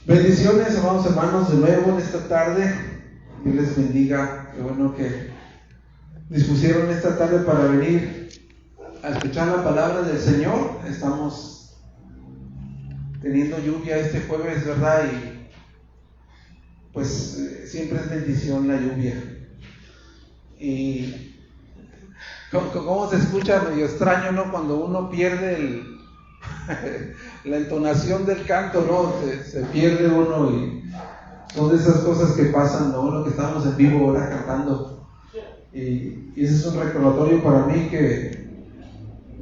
Bendiciones, amados hermanos, de nuevo en esta tarde. Dios les bendiga. Qué bueno que dispusieron esta tarde para venir a escuchar la palabra del Señor. Estamos teniendo lluvia este jueves, ¿verdad? Y pues siempre es bendición la lluvia. Y ¿cómo se escucha? Medio extraño, ¿no? Cuando uno pierde la entonación del canto, ¿no? Se pierde uno y son de esas cosas que pasan, ¿no? Uno que estamos en vivo ahora cantando. Y ese es un recordatorio para mí que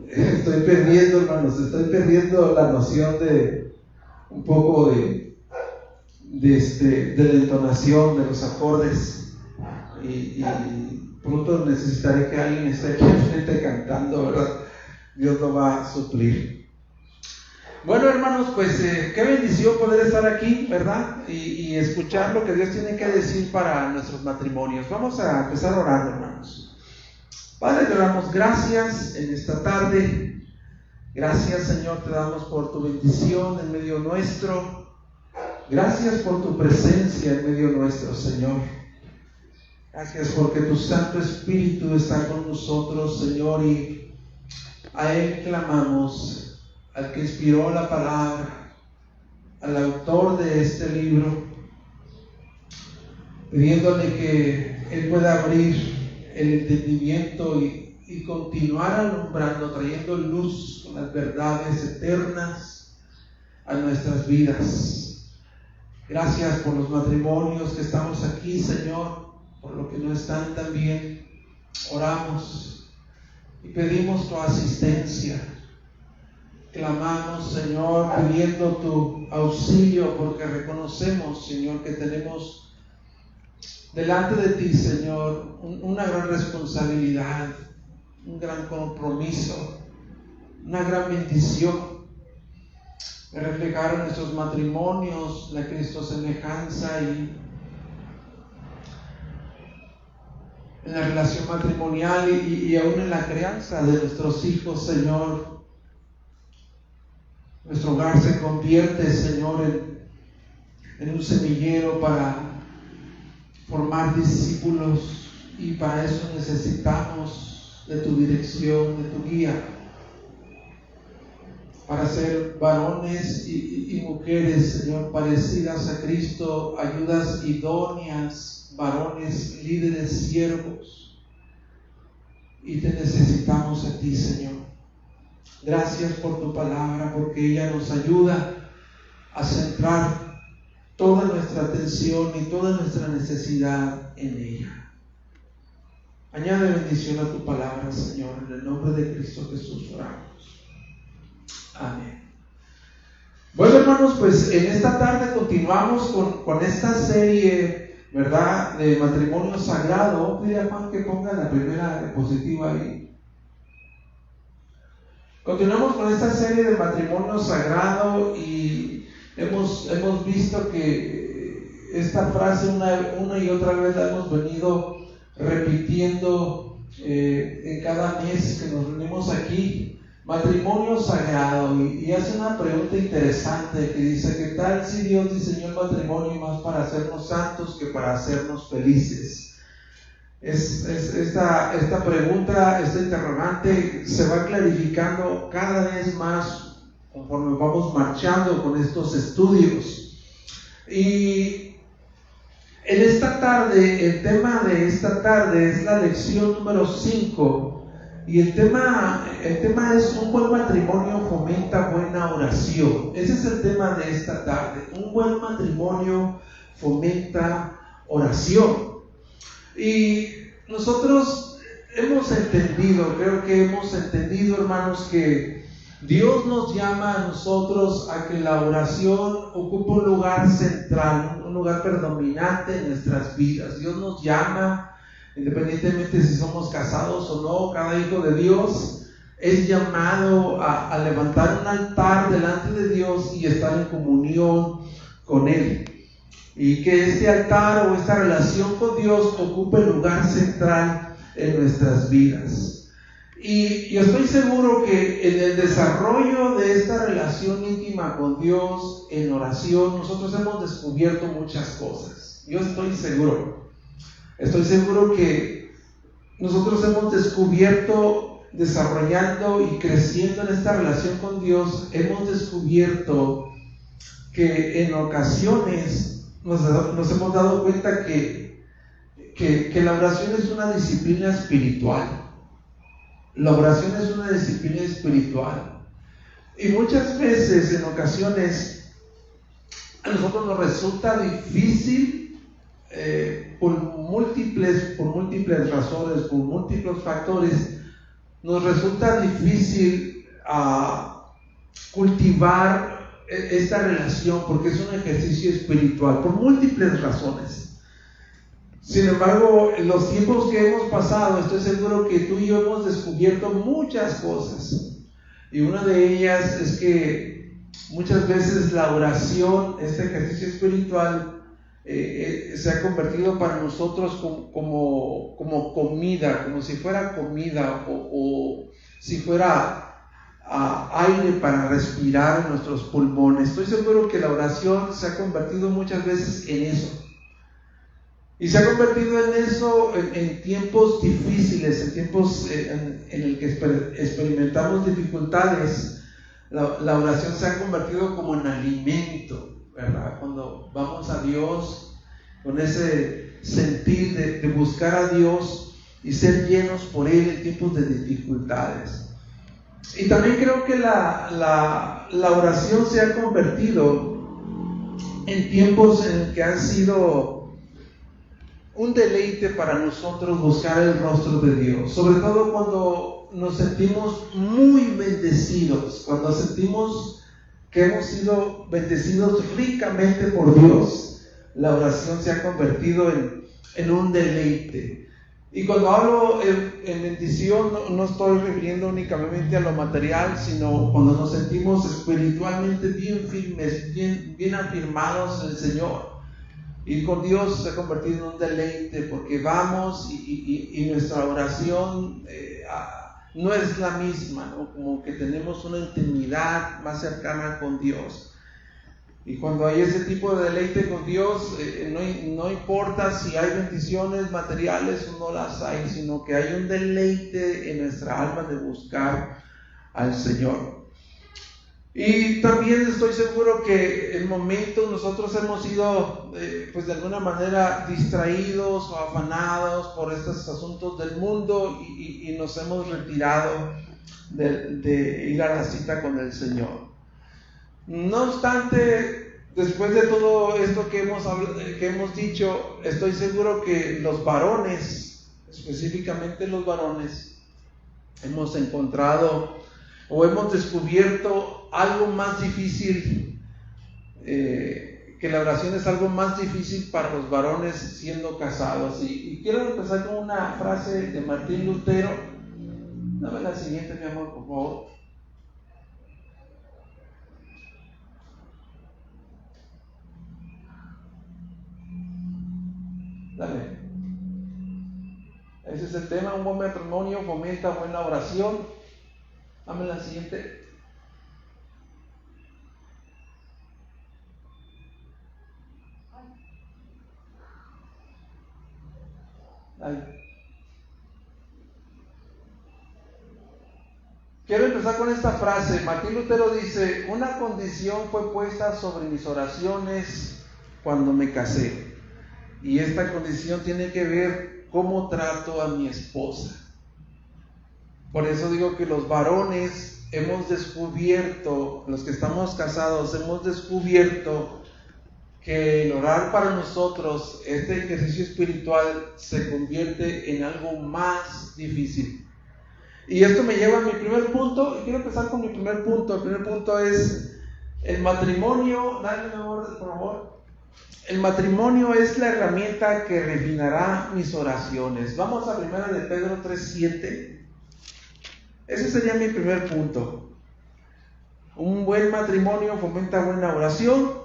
estoy perdiendo, hermanos, estoy perdiendo la noción de un poco de la entonación, de los acordes. Y pronto necesitaré que alguien esté aquí enfrente cantando, ¿verdad? Dios lo va a suplir. Bueno, hermanos, pues qué bendición poder estar aquí, ¿verdad? Y escuchar lo que Dios tiene que decir para nuestros matrimonios. Vamos a empezar orando, hermanos. Padre, te damos gracias en esta tarde. Gracias, Señor, te damos por tu bendición en medio nuestro. Gracias por tu presencia en medio nuestro, Señor. Gracias porque tu Santo Espíritu está con nosotros, Señor, y a Él clamamos, al que inspiró la palabra, al autor de este libro, pidiéndole que Él pueda abrir el entendimiento y continuar alumbrando, trayendo luz con las verdades eternas a nuestras vidas. Gracias por los matrimonios que estamos aquí, Señor, por lo que no están tan bien. Oramos y pedimos tu asistencia. Clamamos, Señor, pidiendo tu auxilio, porque reconocemos, Señor, que tenemos delante de ti, Señor, una gran responsabilidad, un gran compromiso, una gran bendición de reflejar en nuestros matrimonios la Cristo semejanza y en la relación matrimonial y aún en la crianza de nuestros hijos, Señor. Nuestro hogar se convierte, Señor, en un semillero para formar discípulos, y para eso necesitamos de tu dirección, de tu guía, para ser varones y mujeres, Señor, parecidas a Cristo, ayudas idóneas, varones, líderes, siervos, y te necesitamos a ti, Señor. Gracias por tu palabra, porque ella nos ayuda a centrar toda nuestra atención y toda nuestra necesidad en ella. Añade bendición a tu palabra, Señor, en el nombre de Cristo Jesús oramos. Amén. Bueno, hermanos, pues en esta tarde continuamos con esta serie, ¿verdad?, de matrimonio sagrado. Pide a Juan que ponga la primera diapositiva ahí. Continuamos con esta serie de matrimonio sagrado y hemos visto que esta frase una y otra vez la hemos venido repitiendo en cada mes que nos reunimos aquí. Matrimonio sagrado, y hace una pregunta interesante que dice: ¿qué tal si Dios diseñó el matrimonio más para hacernos santos que para hacernos felices? Esta pregunta, esta interrogante se va clarificando cada vez más conforme vamos marchando con estos estudios. Y en esta tarde, el tema de esta tarde es la lección número 5, y el tema es: un buen matrimonio fomenta buena oración. Ese es el tema de esta tarde. Un buen matrimonio fomenta oración. Y nosotros creo que hemos entendido, hermanos, que Dios nos llama a nosotros a que la oración ocupe un lugar central, un lugar predominante en nuestras vidas. Dios nos llama, independientemente si somos casados o no, cada hijo de Dios es llamado a levantar un altar delante de Dios y estar en comunión con Él. Y que este altar o esta relación con Dios ocupe el lugar central en nuestras vidas. Y estoy seguro que en el desarrollo de esta relación íntima con Dios, en oración, nosotros hemos descubierto muchas cosas. Yo estoy seguro que nosotros hemos descubierto, desarrollando y creciendo en esta relación con Dios, hemos descubierto que en ocasiones nos hemos dado cuenta que la oración es una disciplina espiritual. La oración es una disciplina espiritual. Y muchas veces, en ocasiones, a nosotros nos resulta difícil, por múltiples razones, por múltiples factores, nos resulta difícil cultivar esta relación, porque es un ejercicio espiritual, por múltiples razones. Sin embargo, en los tiempos que hemos pasado, estoy seguro que tú y yo hemos descubierto muchas cosas. Y una de ellas es que muchas veces la oración, este ejercicio espiritual, se ha convertido para nosotros como comida, como si fuera comida o si fuera aire para respirar en nuestros pulmones. Estoy seguro que la oración se ha convertido muchas veces en eso. Y se ha convertido en eso en tiempos difíciles, en tiempos en el que experimentamos dificultades. La oración se ha convertido como en alimento, ¿verdad? Cuando vamos a Dios con ese sentir de buscar a Dios y ser llenos por Él en tiempos de dificultades. Y también creo que la oración se ha convertido en tiempos en el que han sido un deleite para nosotros buscar el rostro de Dios, sobre todo cuando nos sentimos muy bendecidos, cuando sentimos que hemos sido bendecidos ricamente por Dios. La oración se ha convertido en un deleite. Y cuando hablo en bendición, no estoy refiriendo únicamente a lo material, sino cuando nos sentimos espiritualmente bien firmes, bien afirmados en el Señor. Ir con Dios se ha convertido en un deleite, porque vamos y nuestra oración no es la misma, ¿no? Como que tenemos una intimidad más cercana con Dios. Y cuando hay ese tipo de deleite con Dios, no importa si hay bendiciones materiales o no las hay, sino que hay un deleite en nuestra alma de buscar al Señor. Y también estoy seguro que en momentos nosotros hemos sido pues de alguna manera distraídos o afanados por estos asuntos del mundo y nos hemos retirado de ir a la cita con el Señor. No obstante, después de todo esto que hemos dicho, estoy seguro que los varones, específicamente los varones, hemos encontrado o hemos descubierto algo más difícil, que la oración es algo más difícil para los varones siendo casados. Y quiero empezar con una frase de Martín Lutero. Dame la siguiente, mi amor, por favor. Dale. Ese es el tema. Un buen matrimonio fomenta buena oración. Dame la siguiente. Dale. Quiero empezar con esta frase. Martín Lutero dice: una condición fue puesta sobre mis oraciones cuando me casé, y esta condición tiene que ver cómo trato a mi esposa. Por eso digo que los varones hemos descubierto, los que estamos casados, hemos descubierto que el orar para nosotros, este ejercicio espiritual, se convierte en algo más difícil. Y esto me lleva a mi primer punto, y quiero empezar con mi primer punto. El primer punto es el matrimonio. Dale, mi amor, por favor. El matrimonio es la herramienta que refinará mis oraciones. Vamos a 1 de Pedro 3:7. Ese sería mi primer punto. Un buen matrimonio fomenta buena oración.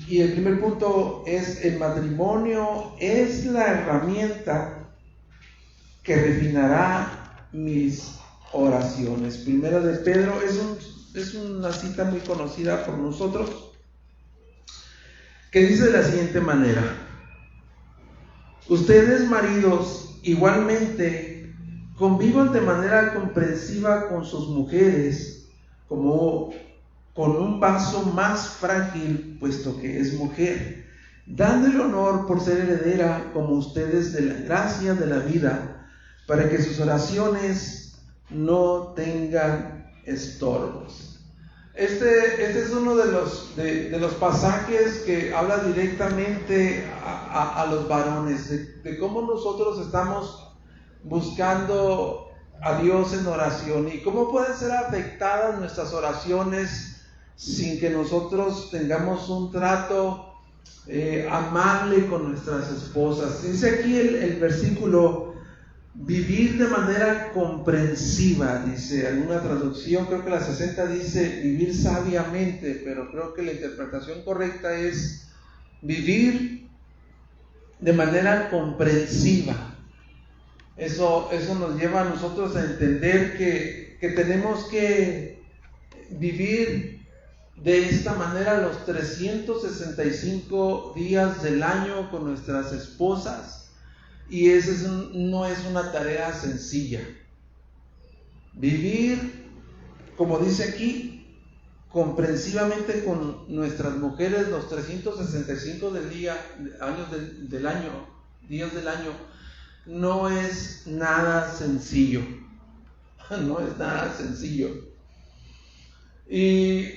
Y el primer punto es: el matrimonio es la herramienta que refinará mis oraciones. Primera de Pedro es una cita muy conocida por nosotros, que dice de la siguiente manera: ustedes, maridos, igualmente convivan de manera comprensiva con sus mujeres, como con un vaso más frágil, puesto que es mujer, dándole honor por ser heredera como ustedes de la gracia de la vida, para que sus oraciones no tengan estorbos. Este es uno de los pasajes que habla directamente a los varones, de cómo nosotros estamos buscando a Dios en oración y cómo pueden ser afectadas nuestras oraciones sin que nosotros tengamos un trato amable con nuestras esposas. Dice aquí el versículo: vivir de manera comprensiva, dice alguna traducción, creo que la 60 dice vivir sabiamente, pero creo que la interpretación correcta es vivir de manera comprensiva. Eso nos lleva a nosotros a entender que tenemos que vivir de esta manera los 365 días del año con nuestras esposas. Y esa no es una tarea sencilla. Vivir, como dice aquí, comprensivamente con nuestras mujeres los 365 días del año, no es nada sencillo. No es nada sencillo. Y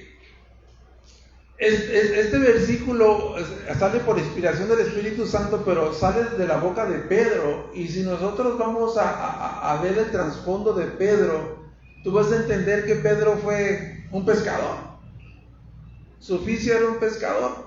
este versículo sale por inspiración del Espíritu Santo, pero sale de la boca de Pedro. Y si nosotros vamos a ver el trasfondo de Pedro, tú vas a entender que Pedro fue un pescador. Su oficio era un pescador.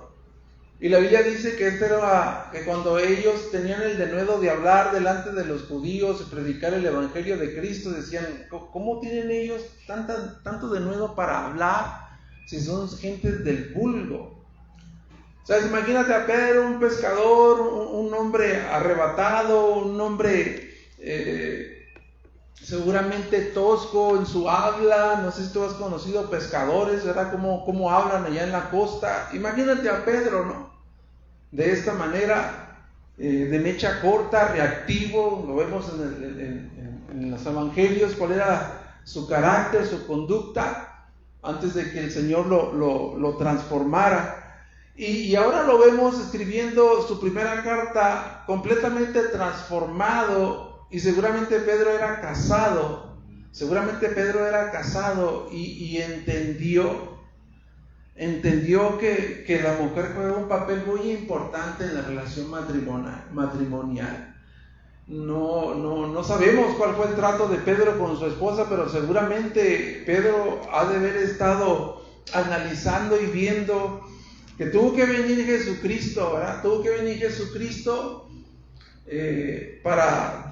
Y la Biblia dice que que cuando ellos tenían el denuedo de hablar delante de los judíos y predicar el evangelio de Cristo, decían: ¿cómo tienen ellos tanto denuedo para hablar si son gentes del vulgo? O sea, imagínate a Pedro, un pescador, un hombre arrebatado, un hombre seguramente tosco en su habla. No sé si tú has conocido pescadores, ¿verdad? Cómo hablan allá en la costa. Imagínate a Pedro, ¿no? De esta manera, de mecha corta, reactivo. Lo vemos en los evangelios, cuál era su carácter, su conducta, antes de que el Señor lo transformara. Y ahora lo vemos escribiendo su primera carta completamente transformado. Y seguramente Pedro era casado. Y entendió que la mujer juega un papel muy importante en la relación matrimonial. No sabemos cuál fue el trato de Pedro con su esposa, pero seguramente Pedro ha de haber estado analizando y viendo que tuvo que venir Jesucristo, ¿verdad? Tuvo que venir Jesucristo para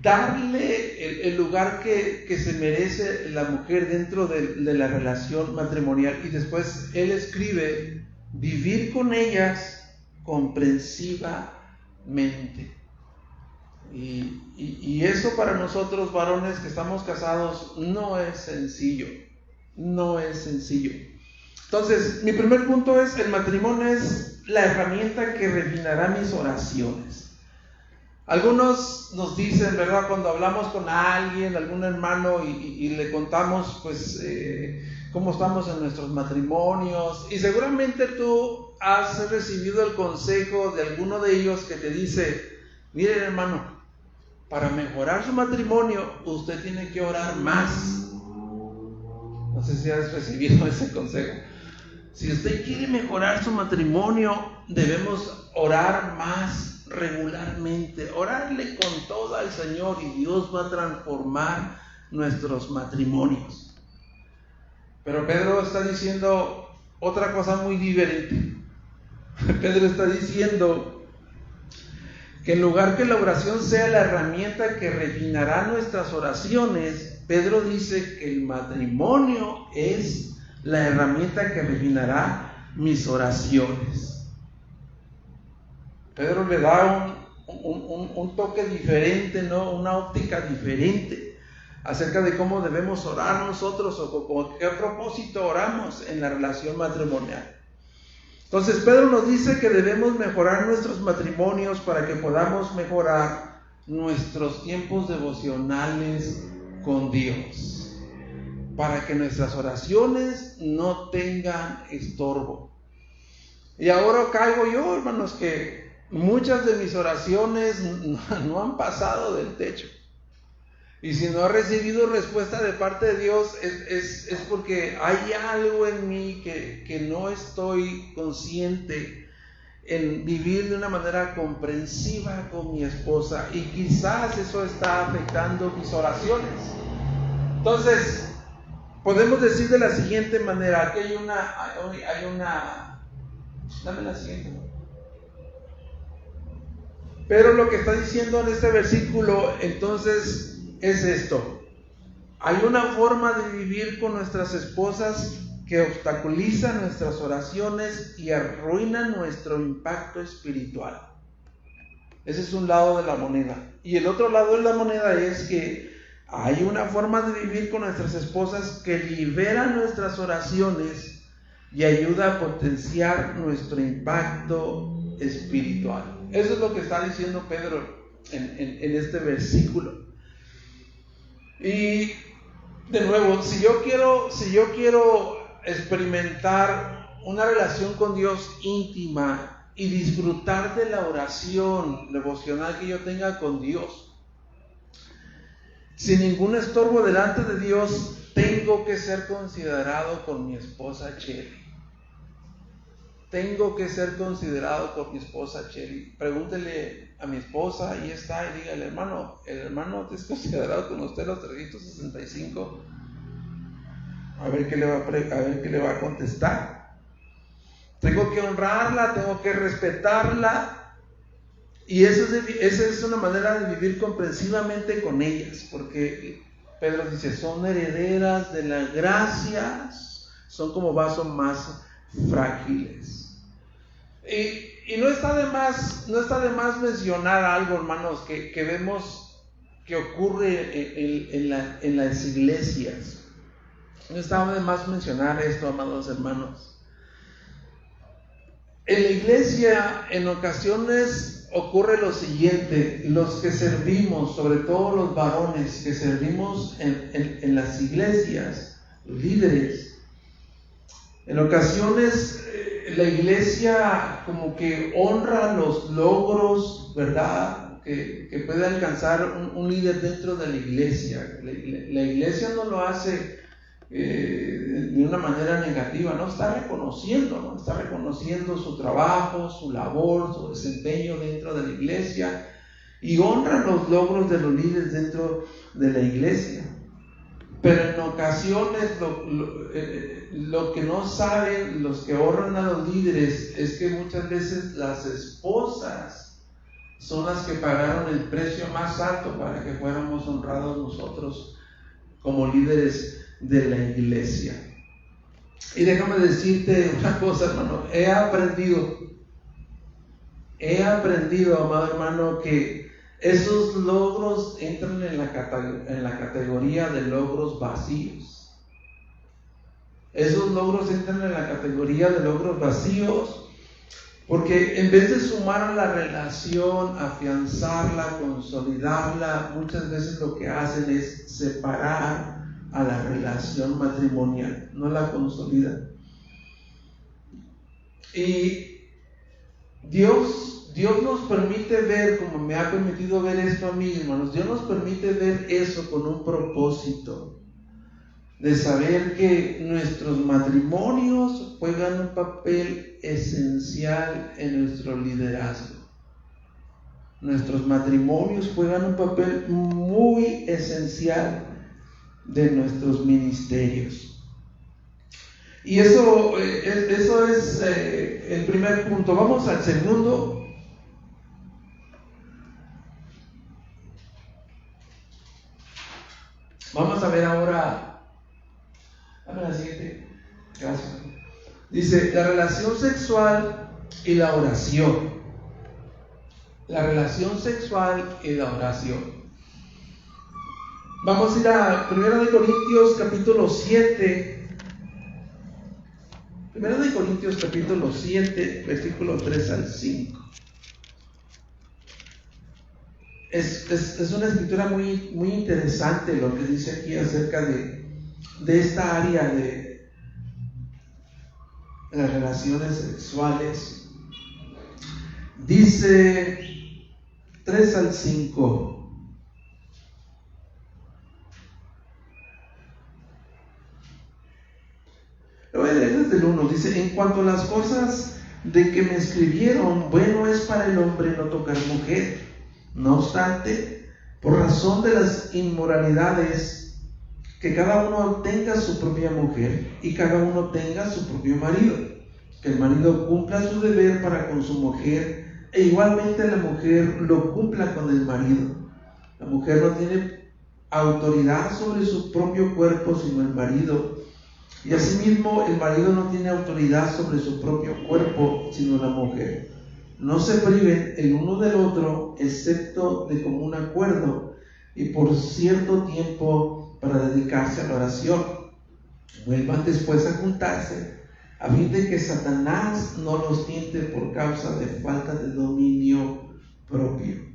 darle el lugar que se merece la mujer dentro de la relación matrimonial. Y después él escribe: vivir con ellas comprensivamente. Y eso para nosotros varones que estamos casados no es sencillo. Entonces, mi primer punto es: el matrimonio es la herramienta que refinará mis oraciones. Algunos nos dicen, ¿verdad?, cuando hablamos con alguien, algún hermano, y le contamos, pues, cómo estamos en nuestros matrimonios, y seguramente tú has recibido el consejo de alguno de ellos que te dice: miren, hermano, para mejorar su matrimonio, usted tiene que orar más. No sé si has recibido ese consejo. Si usted quiere mejorar su matrimonio, debemos orar más regularmente, orarle con todo al Señor, y Dios va a transformar nuestros matrimonios. Pero Pedro está diciendo otra cosa muy diferente. Pedro está diciendo que en lugar que la oración sea la herramienta que refinará nuestras oraciones, Pedro dice que el matrimonio es la herramienta que refinará mis oraciones. Pedro le da un toque diferente, ¿no? Una óptica diferente. acerca de cómo debemos orar nosotros o con qué propósito oramos en la relación matrimonial. Entonces Pedro nos dice que debemos mejorar nuestros matrimonios para que podamos mejorar nuestros tiempos devocionales con Dios, para que nuestras oraciones no tengan estorbo. Y ahora caigo yo, hermanos, que muchas de mis oraciones no han pasado del techo. Y si no he recibido respuesta de parte de Dios, es porque hay algo en mí que no estoy consciente en vivir de una manera comprensiva con mi esposa. Y quizás eso está afectando mis oraciones. Entonces, podemos decir de la siguiente manera, que hay una, dame la siguiente. Pero lo que está diciendo en este versículo, entonces, es esto: hay una forma de vivir con nuestras esposas que obstaculiza nuestras oraciones y arruina nuestro impacto espiritual. Ese es un lado de la moneda. Y el otro lado de la moneda es que hay una forma de vivir con nuestras esposas que libera nuestras oraciones y ayuda a potenciar nuestro impacto espiritual. Eso es lo que está diciendo Pedro en este versículo. Y de nuevo, si yo quiero experimentar una relación con Dios íntima y disfrutar de la oración devocional que yo tenga con Dios, sin ningún estorbo delante de Dios, tengo que ser considerado con mi esposa Chely. Tengo que ser considerado con mi esposa Chely. Pregúntele a mi esposa, ahí está, y dígale: hermano, el hermano te es considerado con usted los 365. A ver qué le va a contestar. Tengo que honrarla, tengo que respetarla. Y esa es una manera de vivir comprensivamente con ellas, porque Pedro dice: son herederas de las gracias, son como vasos más frágiles. Y no está de más mencionar algo, hermanos, que vemos que ocurre en las iglesias. No está de más mencionar esto, amados hermanos. En la iglesia, en ocasiones ocurre lo siguiente: los que servimos, sobre todo los varones que servimos en las iglesias, los líderes, en ocasiones la iglesia como que honra los logros, ¿verdad?, que puede alcanzar un líder dentro de la iglesia. La iglesia no lo hace de una manera negativa, ¿no? Está reconociendo su trabajo, su labor, su desempeño dentro de la iglesia, y honra los logros de los líderes dentro de la iglesia. Pero en ocasiones lo que no saben los que honran a los líderes es que muchas veces las esposas son las que pagaron el precio más alto para que fuéramos honrados nosotros como líderes de la iglesia. Y déjame decirte una cosa, hermano: he aprendido, amado hermano, que esos logros entran en la categoría de logros vacíos. Esos logros entran en la categoría de logros vacíos porque en vez de sumar a la relación, afianzarla, consolidarla, muchas veces lo que hacen es separar a la relación matrimonial, no la consolidan. Y Dios nos permite ver, como me ha permitido ver esto a mí, hermanos, Dios nos permite ver eso con un propósito de saber que nuestros matrimonios juegan un papel esencial en nuestro liderazgo. Nuestros matrimonios juegan un papel muy esencial de nuestros ministerios. Y eso es el primer punto. Vamos al segundo. Vamos a ver ahora. Dame la siguiente. Gracias. Dice: la relación sexual y la oración. La relación sexual y la oración. Vamos a ir a 1 Corintios capítulo 7. 1 Corintios capítulo 7, versículo 3 al 5. Es una escritura muy, muy interesante lo que dice aquí acerca de esta área de las relaciones sexuales. Dice 3 al 5. Lo voy a leer desde el 1. Dice: en cuanto a las cosas de que me escribieron, bueno es para el hombre no tocar mujer. No obstante, por razón de las inmoralidades, que cada uno tenga su propia mujer y cada uno tenga su propio marido. Que el marido cumpla su deber para con su mujer e igualmente la mujer lo cumpla con el marido. La mujer no tiene autoridad sobre su propio cuerpo sino el marido. Y asimismo el marido no tiene autoridad sobre su propio cuerpo sino la mujer. No se priven el uno del otro, excepto de común acuerdo y por cierto tiempo para dedicarse a la oración. Vuelvan después a juntarse, a fin de que Satanás no los tiente por causa de falta de dominio propio.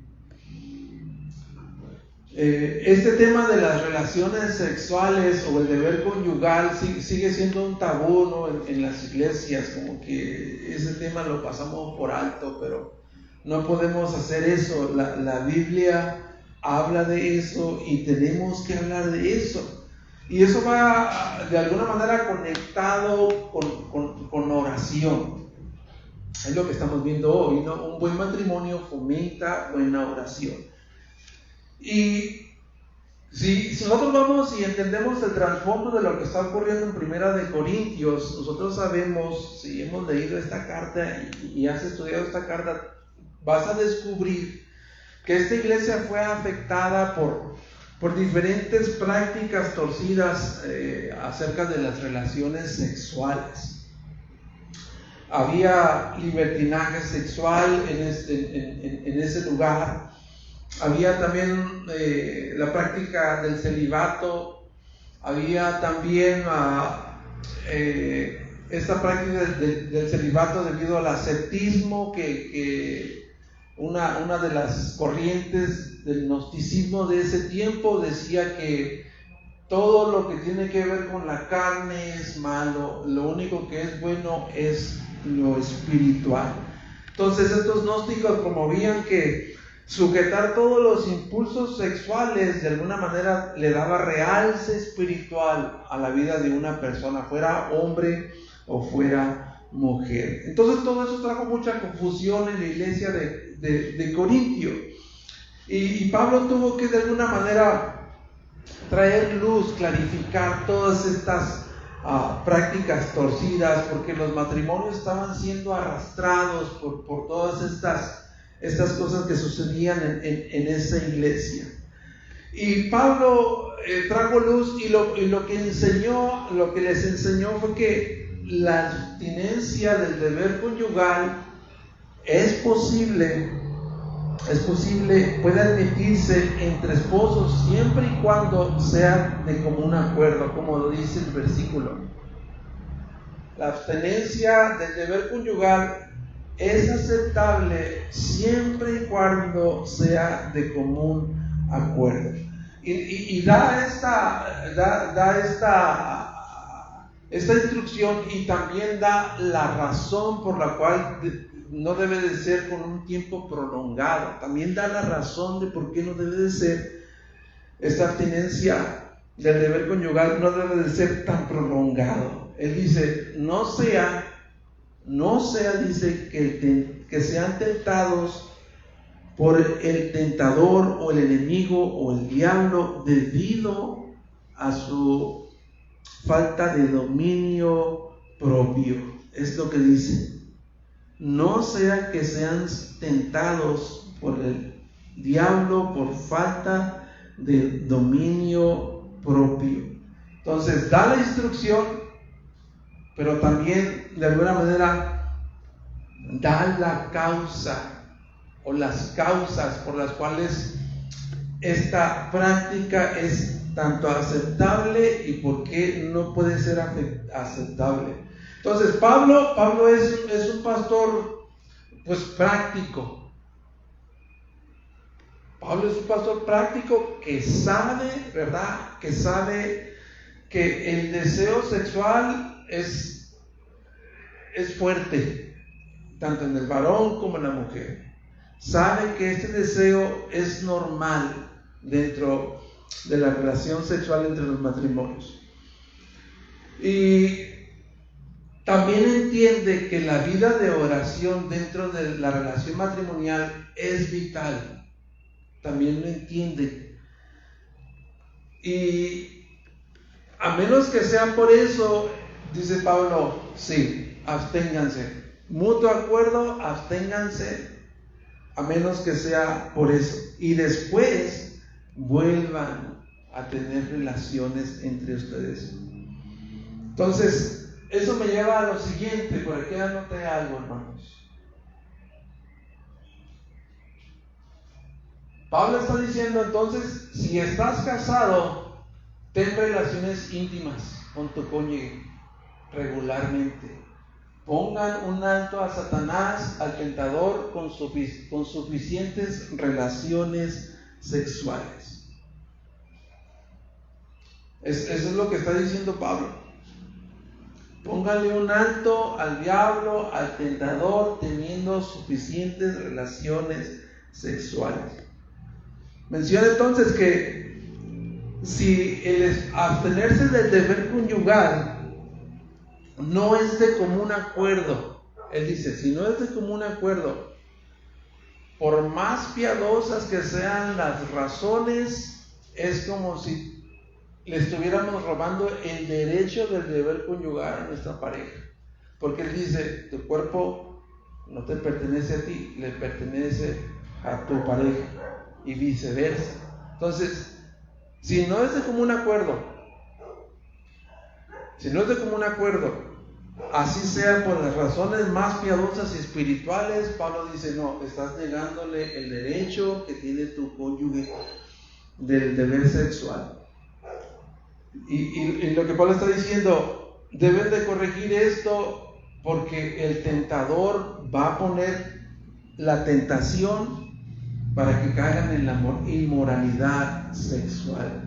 Este tema de las relaciones sexuales o el deber conyugal sigue siendo un tabú, ¿no? en las iglesias, como que ese tema lo pasamos por alto, pero no podemos hacer eso. La Biblia habla de eso y tenemos que hablar de eso. Y eso va de alguna manera conectado con oración. Es lo que estamos viendo hoy, ¿no? Un buen matrimonio fomenta buena oración. Y si nosotros vamos y entendemos el trasfondo de lo que está ocurriendo en Primera de Corintios, nosotros sabemos, si hemos leído esta carta y has estudiado esta carta, vas a descubrir que esta iglesia fue afectada por diferentes prácticas torcidas acerca de las relaciones sexuales. Había libertinaje sexual en ese lugar. Había también la práctica del celibato. Había también esta práctica del celibato debido al ascetismo, que una de las corrientes del gnosticismo de ese tiempo decía que todo lo que tiene que ver con la carne es malo, lo único que es bueno es lo espiritual. Entonces estos gnósticos promovían que sujetar todos los impulsos sexuales de alguna manera le daba realce espiritual a la vida de una persona, fuera hombre o fuera mujer. Entonces todo eso trajo mucha confusión en la iglesia de Corintio. Y Pablo tuvo que de alguna manera traer luz, clarificar todas estas prácticas torcidas, porque los matrimonios estaban siendo arrastrados por todas estas cosas que sucedían en esa iglesia. Y Pablo trajo luz y lo que les enseñó fue que la abstinencia del deber conyugal es posible, puede admitirse entre esposos siempre y cuando sea de común acuerdo, como lo dice el versículo. La abstinencia del deber conyugal es aceptable siempre y cuando sea de común acuerdo. Y da esta instrucción, y también da la razón por la cual no debe de ser con un tiempo prolongado. También da la razón de por qué no debe de ser esta abstinencia del deber conyugal, no debe de ser tan prolongado. Él dice, no sea, dice, que sean tentados por el tentador o el enemigo o el diablo debido a su falta de dominio propio. Es lo que dice. No sea que sean tentados por el diablo por falta de dominio propio. Entonces da la instrucción, pero también de alguna manera da la causa o las causas por las cuales esta práctica es tanto aceptable y por qué no puede ser aceptable. Entonces, Pablo es un pastor pues práctico. Pablo es un pastor práctico que sabe, ¿verdad? Que sabe que el deseo sexual es fuerte, tanto en el varón como en la mujer. Sabe que este deseo es normal dentro de la relación sexual entre los matrimonios. Y también entiende que la vida de oración dentro de la relación matrimonial es vital. También lo entiende. Y a menos que sea por eso, dice Pablo, sí, absténganse. Mutuo acuerdo, absténganse, a menos que sea por eso. Y después vuelvan a tener relaciones entre ustedes. Entonces, eso me lleva a lo siguiente. Por aquí anoté algo, hermanos. Pablo está diciendo entonces, si estás casado, ten relaciones íntimas con tu cónyuge regularmente. Pongan un alto a Satanás, al tentador, con suficientes relaciones sexuales. Eso es lo que está diciendo Pablo. Póngale un alto al diablo, al tentador, teniendo suficientes relaciones sexuales. Menciona entonces que si el abstenerse del deber conyugal no es de común acuerdo, él dice, si no es de común acuerdo, por más piadosas que sean las razones, es como si le estuviéramos robando el derecho del deber conyugal a nuestra pareja. Porque él dice, tu cuerpo no te pertenece a ti, le pertenece a tu pareja y viceversa. Entonces, si no es de común acuerdo, así sea por las razones más piadosas y espirituales, Pablo dice, no, estás negándole el derecho que tiene tu cónyuge del deber sexual. Y lo que Pablo está diciendo, deben de corregir esto porque el tentador va a poner la tentación para que caigan en la inmoralidad sexual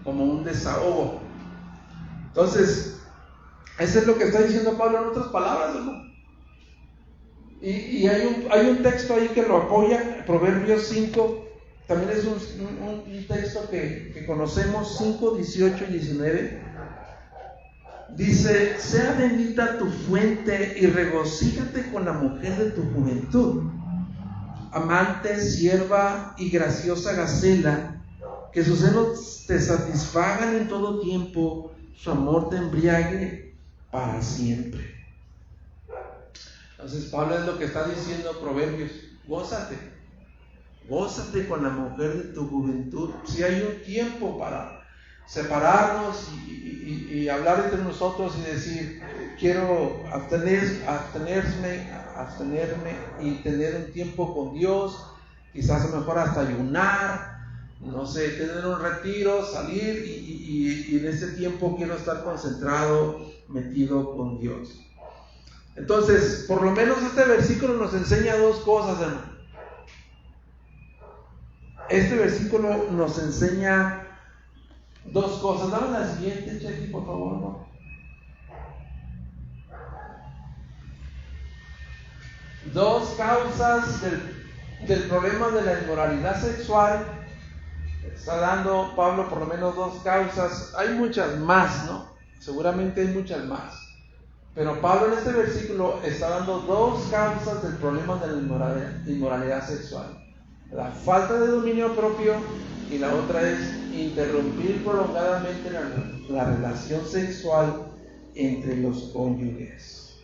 como un desahogo. Entonces, eso es lo que está diciendo Pablo en otras palabras, ¿no? Y hay un texto ahí que lo apoya, Proverbios 5. También es un texto que conocemos, 5, 18 y 19. Dice, sea bendita tu fuente y regocíjate con la mujer de tu juventud. Amante, sierva y graciosa gacela, que sus senos te satisfagan en todo tiempo, su amor te embriague para siempre. Entonces Pablo es lo que está diciendo Proverbios, gózate con la mujer de tu juventud. Si hay un tiempo para separarnos y hablar entre nosotros y decir, quiero abstenerme y tener un tiempo con Dios, quizás a lo mejor hasta ayunar, no sé, tener un retiro, salir y en ese tiempo quiero estar concentrado, metido con Dios. Entonces, por lo menos este versículo nos enseña dos cosas, hermano. Este versículo nos enseña dos cosas. Dame la siguiente, Chequi, por favor, ¿no? Dos causas del problema de la inmoralidad sexual. Está dando Pablo por lo menos dos causas. Hay muchas más, ¿no? Seguramente hay muchas más. Pero Pablo en este versículo está dando dos causas del problema de la inmoralidad sexual. La falta de dominio propio y la otra es interrumpir prolongadamente la relación sexual entre los cónyuges.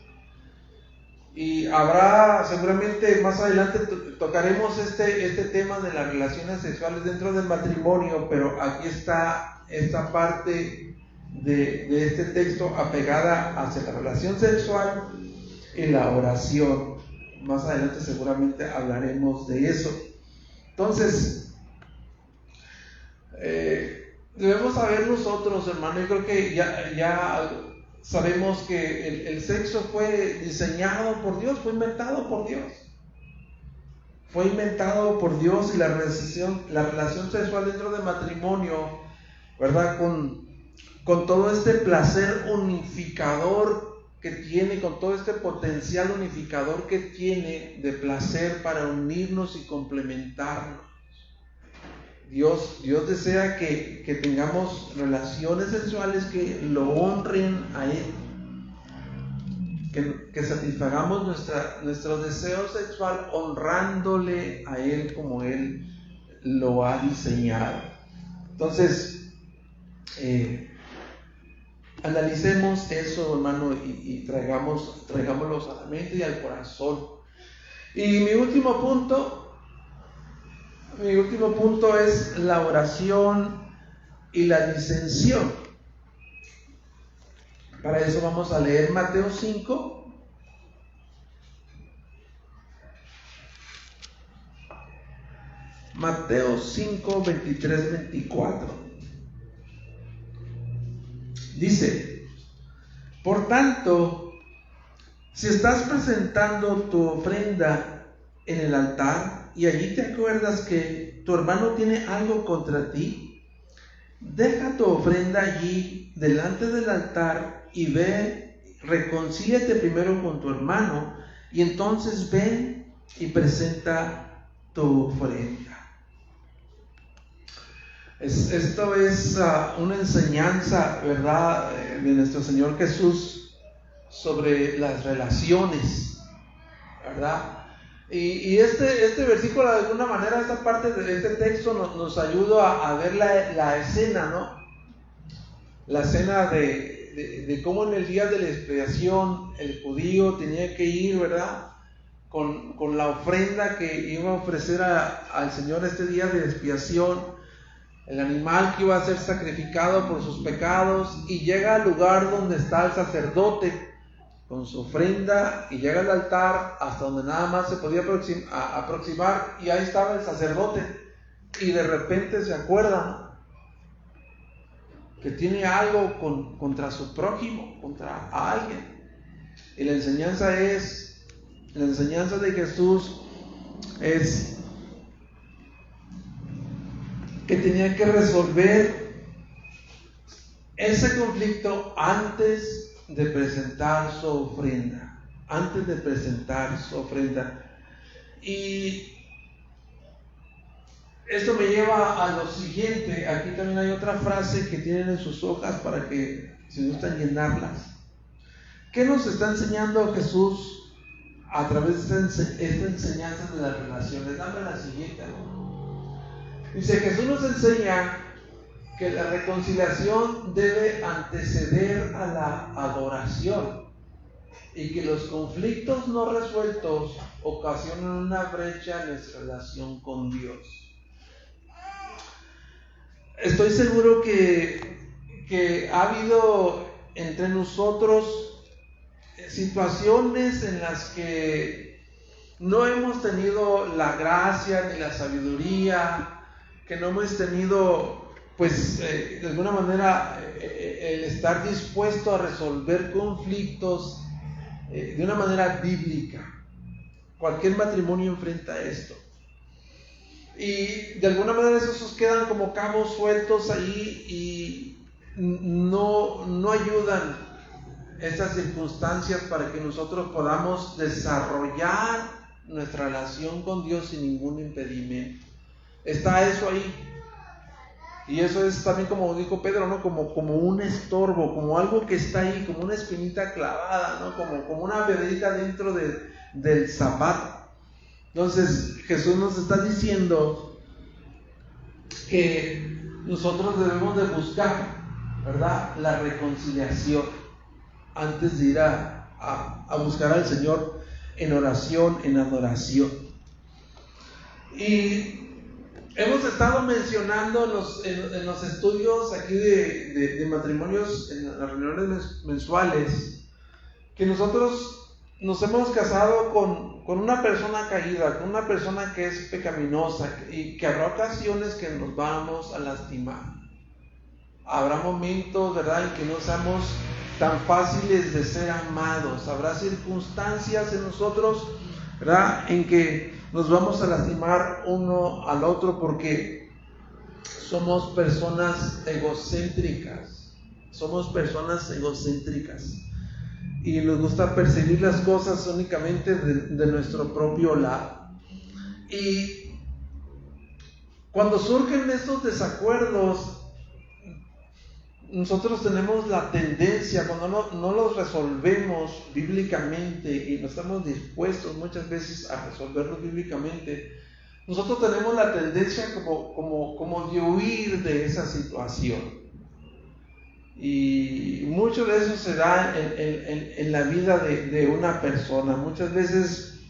Y habrá, seguramente más adelante tocaremos este tema de las relaciones sexuales dentro del matrimonio, pero aquí está esta parte de este texto apegada hacia la relación sexual y la oración. Más adelante seguramente hablaremos de eso. Entonces, debemos saber nosotros, hermano, yo creo que ya sabemos que el sexo fue diseñado por Dios, fue inventado por Dios. Fue inventado por Dios, y la relación sexual dentro del matrimonio, ¿verdad? Con todo este placer unificador que tiene, con todo este potencial unificador que tiene de placer para unirnos y complementarnos. Dios desea que tengamos relaciones sexuales que lo honren a Él, que satisfagamos nuestro deseo sexual honrándole a Él como Él lo ha diseñado. Entonces, analicemos eso, hermano, y traigámoslos a la mente y al corazón. Y mi último punto es la oración y la disensión. Para eso vamos a leer Mateo 5. Mateo 5, 23, 24. Dice: por tanto, si estás presentando tu ofrenda en el altar y allí te acuerdas que tu hermano tiene algo contra ti, deja tu ofrenda allí delante del altar y ve, reconcíliate primero con tu hermano, y entonces ven y presenta tu ofrenda. Esto es una enseñanza, ¿verdad?, de nuestro Señor Jesús sobre las relaciones, ¿verdad? Y este versículo, de alguna manera, esta parte de este texto nos ayuda a ver la escena, ¿no? La escena de cómo en el día de la expiación el judío tenía que ir, ¿verdad?, con la ofrenda que iba a ofrecer al Señor este día de expiación, el animal que iba a ser sacrificado por sus pecados, y llega al lugar donde está el sacerdote con su ofrenda, y llega al altar hasta donde nada más se podía aproximar, y ahí estaba el sacerdote, y de repente se acuerda que tiene algo contra su prójimo, contra alguien. Y la enseñanza de Jesús es que tenía que resolver ese conflicto antes de presentar su ofrenda. Y esto me lleva a lo siguiente. Aquí también hay otra frase que tienen en sus hojas para que, si gustan, llenarlas. ¿Qué nos está enseñando Jesús a través de esta enseñanza de las relaciones? Dame la siguiente, ¿no? Dice, Jesús nos enseña que la reconciliación debe anteceder a la adoración, y que los conflictos no resueltos ocasionan una brecha en nuestra relación con Dios. Estoy seguro que ha habido entre nosotros situaciones en las que no hemos tenido la gracia ni la sabiduría, que no hemos tenido, pues, de alguna manera, el estar dispuesto a resolver conflictos de una manera bíblica. Cualquier matrimonio enfrenta esto. Y de alguna manera esos quedan como cabos sueltos ahí, y no ayudan estas circunstancias para que nosotros podamos desarrollar nuestra relación con Dios sin ningún impedimento. Está eso ahí. Y eso es también, como dijo Pedro, ¿no?, como un estorbo, como algo que está ahí, como una espinita clavada, ¿no?, como una piedrita dentro del zapato. Entonces Jesús nos está diciendo que nosotros debemos de buscar, ¿verdad?, la reconciliación antes de ir a buscar al Señor en oración, en adoración. Y hemos estado mencionando en los estudios aquí de matrimonios, en las reuniones mensuales, que nosotros nos hemos casado con una persona caída, con una persona que es pecaminosa, y que habrá ocasiones que nos vamos a lastimar. habrá momentos, ¿verdad?, en que no seamos tan fáciles de ser amados. Habrá circunstancias en nosotros, ¿verdad?, en que nos vamos a lastimar uno al otro porque somos personas egocéntricas. Somos personas egocéntricas y nos gusta percibir las cosas únicamente de nuestro propio lado. Y cuando surgen estos desacuerdos, nosotros tenemos la tendencia, cuando no los resolvemos bíblicamente y no estamos dispuestos muchas veces a resolverlos bíblicamente, nosotros tenemos la tendencia como de huir de esa situación. Y mucho de eso se da en la vida de una persona. Muchas veces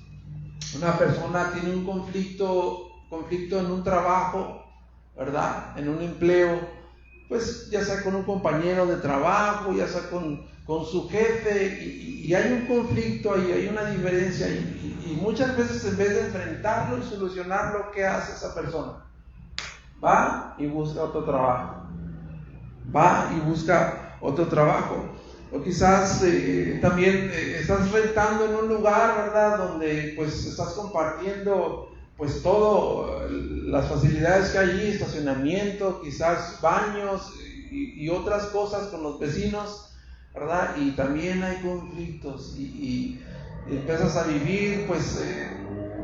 una persona tiene un conflicto en un trabajo, ¿verdad?, en un empleo, pues ya sea con un compañero de trabajo, ya sea con su jefe, y hay un conflicto ahí, hay una diferencia, y muchas veces en vez de enfrentarlo y solucionarlo, ¿qué hace esa persona? Va y busca otro trabajo. O quizás también estás rentando en un lugar, ¿verdad?, donde pues estás compartiendo pues todo, las facilidades que hay allí, estacionamiento, quizás baños y otras cosas con los vecinos, ¿verdad? Y también hay conflictos y empiezas a vivir pues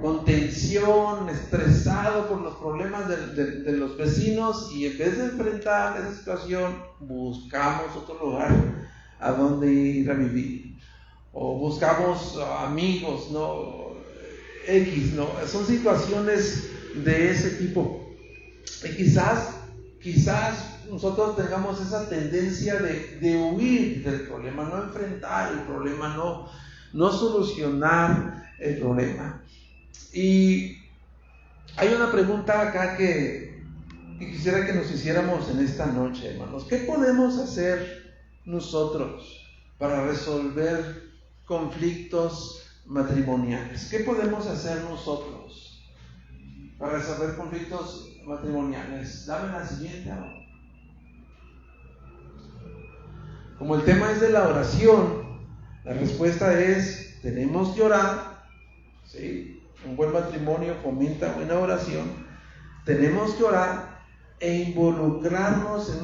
con tensión, estresado por los problemas de los vecinos, y en vez de enfrentar esa situación, buscamos otro lugar a donde ir a vivir, o buscamos amigos, ¿no? ¿no? Son situaciones de ese tipo. Y quizás nosotros tengamos esa tendencia de huir del problema, no enfrentar el problema, no solucionar el problema. Y hay una pregunta acá que quisiera que nos hiciéramos en esta noche, hermanos. ¿Qué podemos hacer nosotros para resolver conflictos matrimoniales? ¿Qué podemos hacer nosotros para resolver conflictos matrimoniales? Dame la siguiente. Como el tema es de la oración, la respuesta es: tenemos que orar, ¿sí? Un buen matrimonio fomenta buena oración. Tenemos que orar e involucrarnos en